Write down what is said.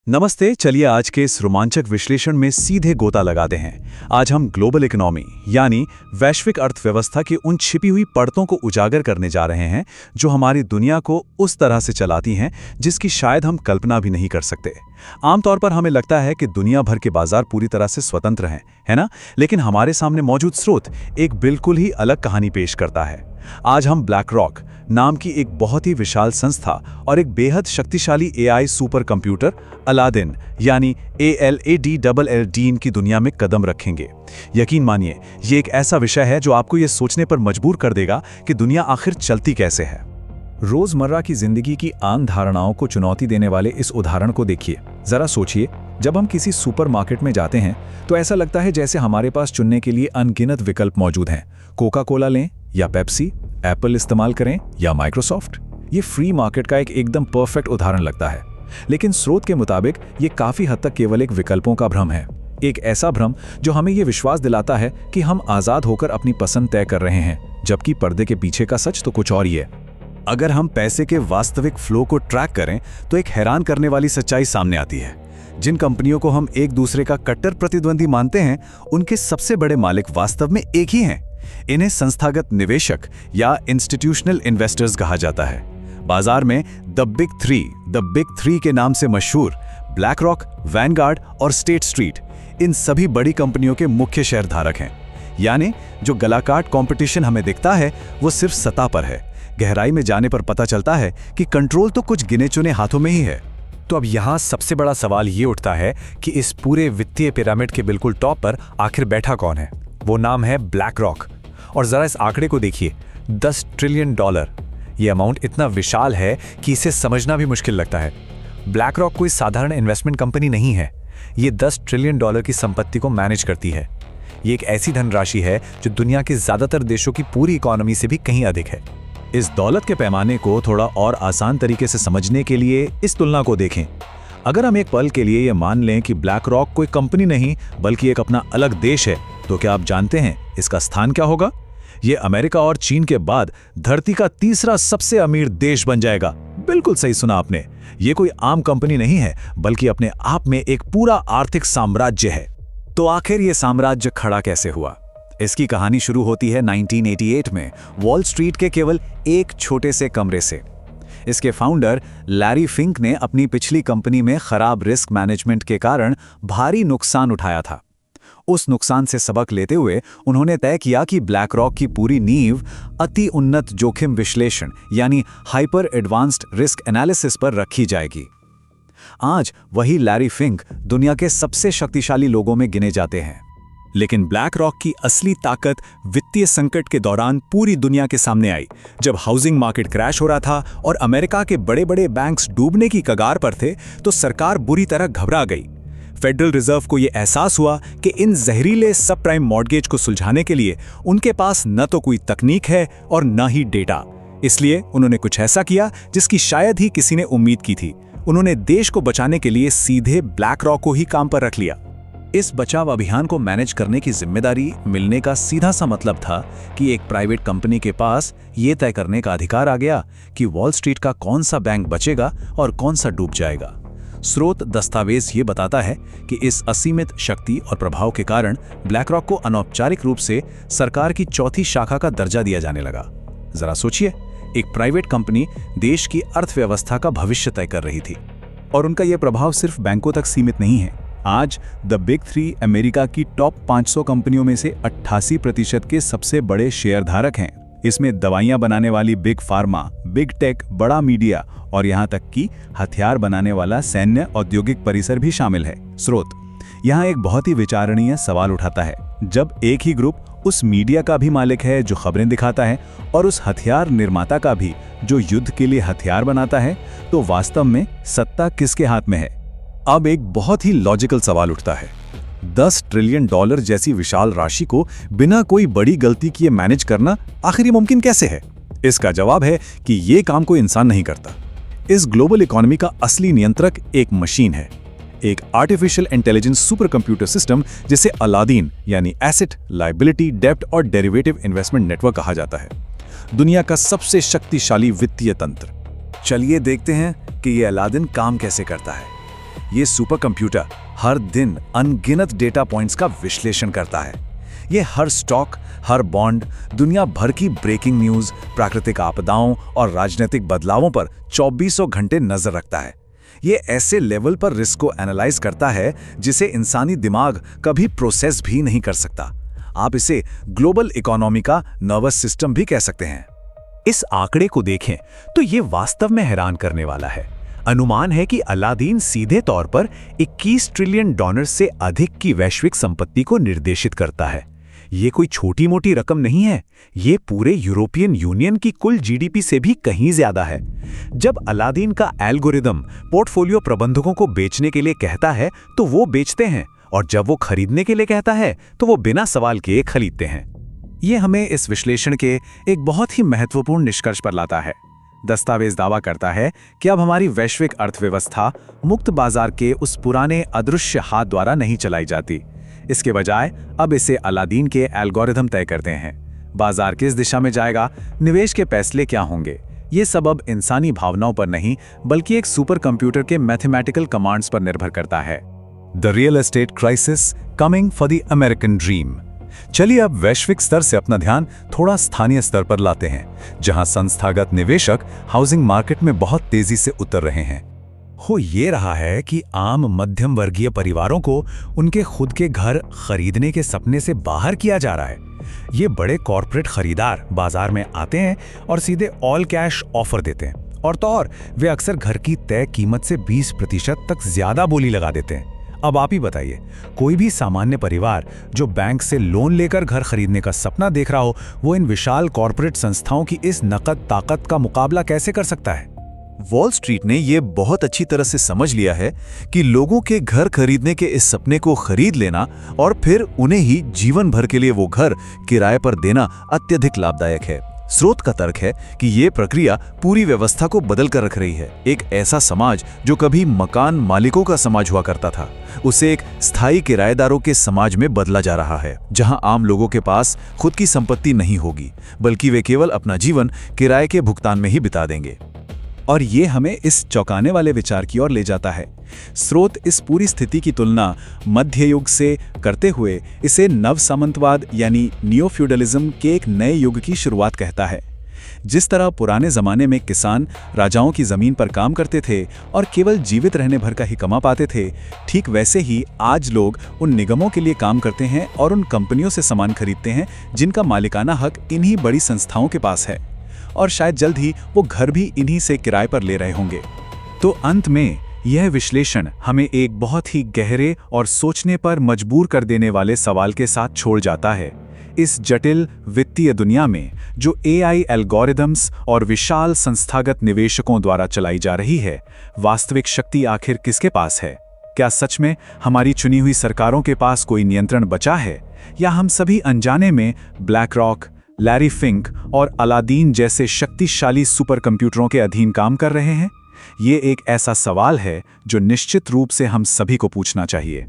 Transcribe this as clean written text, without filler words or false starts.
नमस्ते। चलिए आज के इस रोमांचक विश्लेषण में सीधे गोता लगाते हैं। आज हम ग्लोबल इकोनॉमी यानी वैश्विक अर्थव्यवस्था की उन छिपी हुई परतों को उजागर करने जा रहे हैं जो हमारी दुनिया को उस तरह से चलाती हैं जिसकी शायद हम कल्पना भी नहीं कर सकते। आमतौर पर हमें लगता है कि दुनिया भर के बाजार पूरी तरह से स्वतंत्र हैं, है ना? लेकिन हमारे सामने मौजूद स्रोत एक बिल्कुल ही अलग कहानी पेश करता है। आज हम ब्लैक रॉक नाम की एक बहुत ही विशाल संस्था और एक बेहद शक्तिशाली एआई सुपर कंप्यूटर अलादीन यानी ALADDN की दुनिया में कदम रखेंगे। यकीन मानिए, ये एक ऐसा विषय है जो आपको ये सोचने पर मजबूर कर देगा कि दुनिया आखिर चलती कैसे है। रोजमर्रा की जिंदगी की आम धारणाओं को चुनौती देने वाले इस उदाहरण को देखिए। जरा सोचिए, जब हम किसी सुपरमार्केट में जाते हैं तो ऐसा लगता है जैसे हमारे पास चुनने के लिए अनगिनत विकल्प मौजूद हैं। कोका कोला लें या पेप्सी, एप्पल इस्तेमाल करें या माइक्रोसॉफ्ट। ये फ्री मार्केट का एक एकदम परफेक्ट उदाहरण लगता है, लेकिन स्रोत के मुताबिक ये काफी हद तक केवल एक विकल्पों का भ्रम है। एक ऐसा भ्रम जो हमें ये विश्वास दिलाता है कि हम आजाद होकर अपनी पसंद तय कर रहे हैं, जबकि पर्दे के पीछे का सच तो कुछ और ही है। अगर हम पैसे के वास्तविक फ्लो को ट्रैक करें तो एक हैरान करने वाली सच्चाई सामने आती है। जिन कंपनियों को हम एक दूसरे का कट्टर प्रतिद्वंदी मानते हैं, उनके सबसे बड़े मालिक वास्तव में एक ही हैं। इन्हें संस्थागत निवेशक या इंस्टीट्यूशनल इन्वेस्टर्स कहा जाता है। बाजार में द बिग थ्री के नाम से मशहूर ब्लैक रॉक, वैनगार्ड और स्टेट स्ट्रीट इन सभी बड़ी कंपनियों के मुख्य शेयरधारक हैं। यानी जो गलाकाट कंपटीशन हमें दिखता है वो सिर्फ सतह पर है। गहराई में जाने पर पता चलता है कि कंट्रोल तो कुछ गिने चुने हाथों में ही है। तो अब यहाँ सबसे बड़ा सवाल ये उठता है कि इस पूरे वित्तीय पिरामिड के बिल्कुल टॉप पर आखिर बैठा कौन है? वो नाम है ब्लैक रॉक। और जरा इस आंकड़े को देखिए, $10 ट्रिलियन। ये अमाउंट इतना विशाल है कि इसे समझना भी मुश्किल लगता है। ब्लैक रॉक कोई साधारण इन्वेस्टमेंट कंपनी नहीं है। ये $10 ट्रिलियन की संपत्ति को मैनेज करती है। ये एक ऐसी धनराशि है जो दुनिया के ज्यादातर देशों की पूरी इकोनॉमी से भी कहीं अधिक है। इस दौलत के पैमाने को थोड़ा और आसान तरीके से समझने के लिए इस तुलना को देखें। अगर हम एक पल के लिए ये मान लें कि ब्लैक रॉक कोई कंपनी नहीं बल्कि एक अपना अलग देश है, तो क्या आप जानते हैं इसका स्थान क्या होगा? ये अमेरिका और चीन के बाद धरती का तीसरा सबसे अमीर देश बन जाएगा। बिल्कुल सही सुना आपने। ये कोई आम कंपनी नहीं है बल्कि अपने आप में एक पूरा आर्थिक साम्राज्य है। तो आखिर ये साम्राज्य खड़ा कैसे हुआ? इसकी कहानी शुरू होती है 1988 में वॉल स्ट्रीट के केवल एक छोटे से कमरे से। इसके फाउंडर लैरी फिंक ने अपनी पिछली कंपनी में खराब रिस्क मैनेजमेंट के कारण भारी नुकसान उठाया था। उस नुकसान से सबक लेते हुए उन्होंने तय किया कि ब्लैक रॉक की पूरी नींव अति उन्नत जोखिम विश्लेषण यानी हाइपर एडवांस्ड रिस्क एनालिसिस पर रखी जाएगी। आज वही लैरी फिंक दुनिया के सबसे शक्तिशाली लोगों में गिने जाते हैं। लेकिन ब्लैक रॉक की असली ताकत वित्तीय संकट के दौरान पूरी दुनिया के सामने आई, जब हाउसिंग मार्केट क्रैश हो रहा था और अमेरिका के बड़े बड़े बैंक्स डूबने की कगार पर थे, तो सरकार बुरी तरह घबरा गई। फेडरल रिजर्व को यह एहसास हुआ कि इन जहरीले सब प्राइम मॉर्गेज को सुलझाने के लिए उनके पास न तो कोई तकनीक है और न ही डेटा। इसलिए उन्होंने कुछ ऐसा किया जिसकी शायद ही किसी ने उम्मीद की थी। उन्होंने देश को बचाने के लिए सीधे ब्लैक रॉक को ही काम पर रख लिया। इस बचाव अभियान को मैनेज करने की जिम्मेदारी मिलने का सीधा सा मतलब था कि एक प्राइवेट कंपनी के पास यह तय करने का अधिकार आ गया कि वॉल स्ट्रीट का कौन सा बैंक बचेगा और कौन सा डूब जाएगा। स्रोत दस्तावेज ये बताता है कि इस असीमित शक्ति और प्रभाव के कारण ब्लैक रॉक को अनौपचारिक रूप से सरकार की चौथी शाखा का दर्जा दिया जाने लगा। जरा सोचिए, एक प्राइवेट कंपनी देश की अर्थव्यवस्था का भविष्य तय कर रही थी, और उनका यह प्रभाव सिर्फ बैंकों तक सीमित नहीं है। आज द बिग थ्री अमेरिका की टॉप 500 कंपनियों में से 88% के सबसे बड़े शेयरधारक हैं। इसमें दवाइयां बनाने वाली बिग फार्मा, बिग टेक, बड़ा मीडिया और यहां तक कि हथियार बनाने वाला सैन्य औद्योगिक परिसर भी शामिल है। स्रोत यहां एक बहुत ही विचारणीय सवाल उठाता है। जब एक ही ग्रुप उस मीडिया का भी मालिक है जो खबरें दिखाता है और उस हथियार निर्माता का भी जो युद्ध के लिए हथियार बनाता है, तो वास्तव में सत्ता किसके हाथ में है? अब एक बहुत ही लॉजिकल सवाल उठता है। $10 ट्रिलियन जैसी विशाल राशि को बिना कोई बड़ी गलती किए मैनेज करना आखिर ये मुमकिन कैसे है? इसका जवाब है कि ये काम कोई इंसान नहीं करता। इस ग्लोबल इकोनॉमी का असली नियंत्रक एक मशीन है, एक artificial intelligence super computer system जिसे अलादीन यानी एसेट, लायबिलिटी, डेब्ट और डेरिवेटिव इन्वेस्टमेंट नेटवर्क कहा जाता है। दुनिया का सबसे शक्तिशाली वित्तीय तंत्र। चलिए देखते हैं कि ये अलादीन काम कैसे करता है। ये सुपर कंप्यूटर हर दिन अनगिनत डेटा पॉइंट्स का विश्लेषण करता है। ये हर स्टॉक, हर बॉन्ड, दुनिया भर की ब्रेकिंग न्यूज़, प्राकृतिक आपदाओं और राजनीतिक बदलावों पर 24 घंटे नजर रखता है। ये ऐसे लेवल पर रिस्क को एनालाइज करता है जिसे इंसानी दिमाग कभी प्रोसेस भी नहीं कर सकता। आप इसे ग्लोबल इकोनॉमी का नर्वस सिस्टम भी कह सकते हैं। इस आंकड़े को देखें तो ये वास्तव में हैरान करने वाला है। अनुमान है कि अलादीन सीधे तौर पर 21 ट्रिलियन डॉलर से अधिक की वैश्विक संपत्ति को निर्देशित करता है। ये कोई छोटी मोटी रकम नहीं है, ये पूरे यूरोपियन यूनियन की कुल जीडीपी से भी कहीं ज्यादा है। जब अलादीन का एल्गोरिदम पोर्टफोलियो प्रबंधकों को बेचने के लिए कहता है तो वो बेचते हैं, और जब वो खरीदने के लिए कहता है तो वो बिना सवाल किए खरीदते हैं। ये हमें इस विश्लेषण के एक बहुत ही महत्वपूर्ण निष्कर्ष पर लाता है। दस्तावेज दावा करता है कि अब हमारी वैश्विक अर्थव्यवस्था मुक्त बाजार के उस पुराने अदृश्य हाथ द्वारा नहीं चलाई जाती। इसके बजाय अब इसे अलादीन के एल्गोरिथम तय करते हैं। बाजार किस दिशा में जाएगा, निवेश के फैसले क्या होंगे, ये सब अब इंसानी भावनाओं पर नहीं बल्कि एक सुपर कंप्यूटर के मैथमेटिकल कमांड्स पर निर्भर करता है। The real estate crisis coming for the American dream. चलिए अब वैश्विक स्तर से अपना ध्यान थोड़ा स्थानीय स्तर पर लाते हैं, जहां संस्थागत निवेशक हाउसिंग मार्केट में बहुत तेजी से उतर रहे हैं। हो ये रहा है कि आम मध्यम वर्गीय परिवारों को उनके खुद के घर खरीदने के सपने से बाहर किया जा रहा है। ये बड़े कॉरपोरेट खरीदार बाजार में आते हैं और सीधे ऑल कैश ऑफर देते हैं, और तो और वे अक्सर घर की तय कीमत से 20% तक ज्यादा बोली लगा देते हैं। अब आप ही बताइए, कोई भी सामान्य परिवार जो बैंक से लोन लेकर घर खरीदने का सपना देख रहा हो, वो इन विशाल कॉरपोरेट संस्थाओं की इस नकद ताकत का मुकाबला कैसे कर सकता है? वॉल स्ट्रीट ने यह बहुत अच्छी तरह से समझ लिया है कि लोगों के घर खरीदने के इस सपने को खरीद लेना और फिर उन्हें ही जीवन भर के लिए वो घर किराए पर देना अत्यधिक लाभदायक है। स्रोत का तर्क है कि ये प्रक्रिया पूरी व्यवस्था को बदल कर रख रही है। एक ऐसा समाज जो कभी मकान मालिकों का समाज हुआ करता था, उसे एक स्थायी किराएदारों के समाज में बदला जा रहा है, जहां आम लोगों के पास खुद की संपत्ति नहीं होगी, बल्कि वे केवल अपना जीवन किराए के भुगतान में ही बिता देंगे। और ये हमें इस चौंकाने वाले विचार की ओर ले जाता है। स्रोत इस पूरी स्थिति की तुलना मध्य युग से करते हुए इसे नव सामंतवाद यानी नियो फ्यूडलिज्म के एक नए युग की शुरुआत कहता है। जिस तरह पुराने जमाने में किसान राजाओं की जमीन पर काम करते थे और केवल जीवित रहने भर का ही कमा पाते थे, ठीक वैसे ही आज लोग उन निगमों के लिए काम करते हैं और उन कंपनियों से सामान खरीदते हैं जिनका मालिकाना हक इन्हीं बड़ी संस्थाओं के पास है, और शायद जल्द ही वो घर भी इन्हीं से किराए पर ले रहे होंगे। तो अंत में यह विश्लेषण हमें एक बहुत ही गहरे और सोचने पर मजबूर कर देने वाले सवाल के साथ छोड़ जाता है। इस जटिल वित्तीय दुनिया में जो AI एल्गोरिदम्स और विशाल संस्थागत निवेशकों द्वारा चलाई जा रही है, वास्तविक शक्ति आखिर किसके पास है? क्या सच में हमारी चुनी हुई सरकारों के पास कोई नियंत्रण बचा है, या हम सभी अनजाने में ब्लैक रॉक, लैरी फिंक और अलादीन जैसे शक्तिशाली सुपर कंप्यूटरों के अधीन काम कर रहे हैं? ये एक ऐसा सवाल है जो निश्चित रूप से हम सभी को पूछना चाहिए।